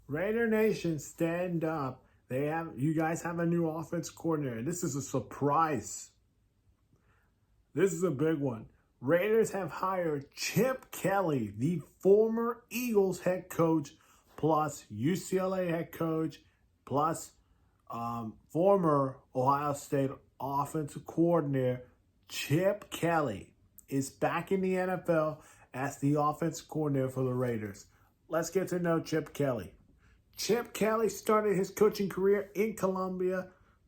Raider Nation, stand up. You guys have a new offense coordinator. This is a surprise. This is a big one. Raiders have hired Chip Kelly, the former Eagles head coach, plus UCLA head coach, plus former Ohio State offensive coordinator. Chip Kelly is back in the NFL as the offensive coordinator for the Raiders. Let's get to know Chip Kelly. Chip Kelly started his coaching career in Columbia,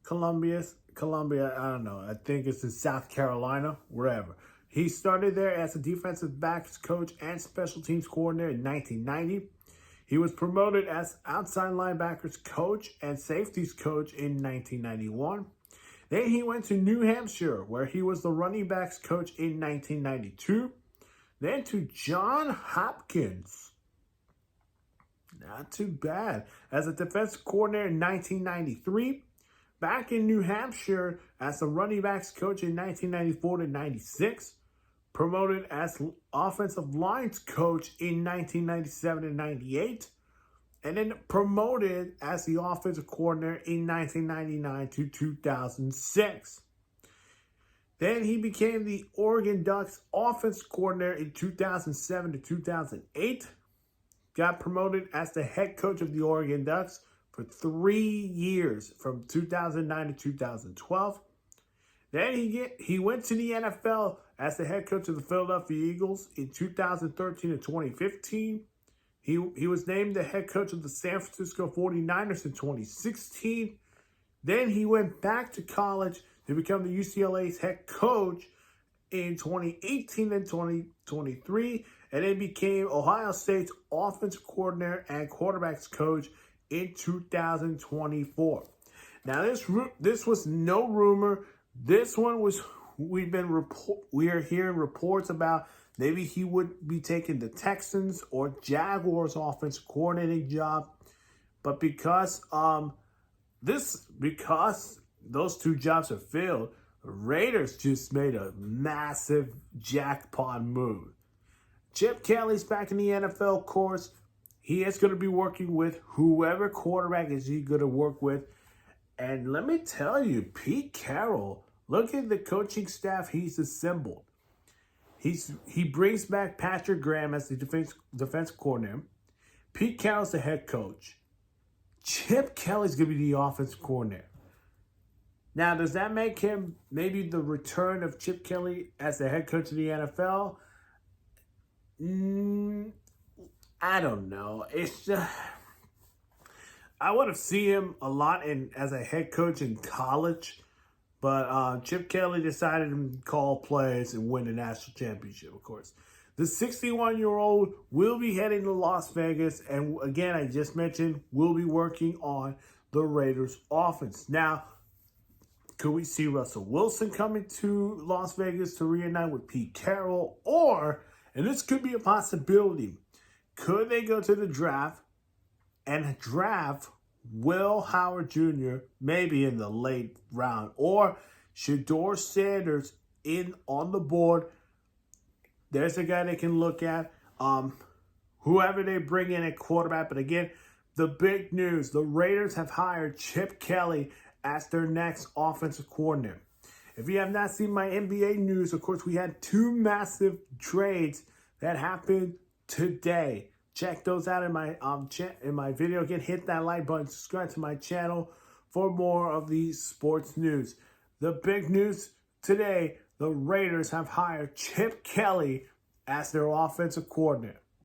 I don't know, I think it's in South Carolina, wherever. He started there as a defensive backs coach and special teams coordinator in 1990. He was promoted as outside linebackers coach and safeties coach in 1991. Then he went to New Hampshire, where he was the running backs coach in 1992. Then to Johns Hopkins. Not too bad. As a defensive coordinator in 1993. Back in New Hampshire as a running backs coach in 1994 to 96. Promoted as offensive lines coach in 1997 to 98. And then promoted as the offensive coordinator in 1999 to 2006. Then he became the Oregon Ducks offense coordinator in 2007 to 2008. Got promoted as the head coach of the Oregon Ducks for 3 years, from 2009 to 2012. Then he went to the NFL as the head coach of the Philadelphia Eagles in 2013 to 2015. He was named the head coach of the San Francisco 49ers in 2016. Then he went back to college to become the UCLA's head coach in 2018 and 2023, and then became Ohio State's offensive coordinator and quarterbacks coach in 2024. Now, this was no rumor. This one was we are hearing reports about maybe he would be taking the Texans or Jaguars offense coordinating job, but because those two jobs are filled, the Raiders just made a massive jackpot move. Chip Kelly's back in the NFL, of course. He is going to be working with whoever quarterback is he going to work with. And let me tell you, Pete Carroll, look at the coaching staff he's assembled. He brings back Patrick Graham as the defense coordinator. Pete Carroll's the head coach. Chip Kelly's going to be the offensive coordinator. Now, does that make him maybe the return of Chip Kelly as the head coach of the NFL? I don't know. It's just, I would have seen him a lot as a head coach in college, but Chip Kelly decided to call plays and win the national championship, of course. The 61-year-old will be heading to Las Vegas, and again, I just mentioned, will be working on the Raiders' offense. Now, could we see Russell Wilson coming to Las Vegas to reunite with Pete Carroll? Or, and this could be a possibility, could they go to the draft and draft Will Howard Jr. maybe in the late round? Or Shedeur Sanders on the board? There's a guy they can look at. Whoever they bring in at quarterback. But again, the big news, the Raiders have hired Chip Kelly as their next offensive coordinator. If you have not seen my NBA news, of course, we had 2 massive trades that happened today. Check those out in my video. Again, hit that like button, subscribe to my channel for more of these sports news. The big news today, the Raiders have hired Chip Kelly as their offensive coordinator.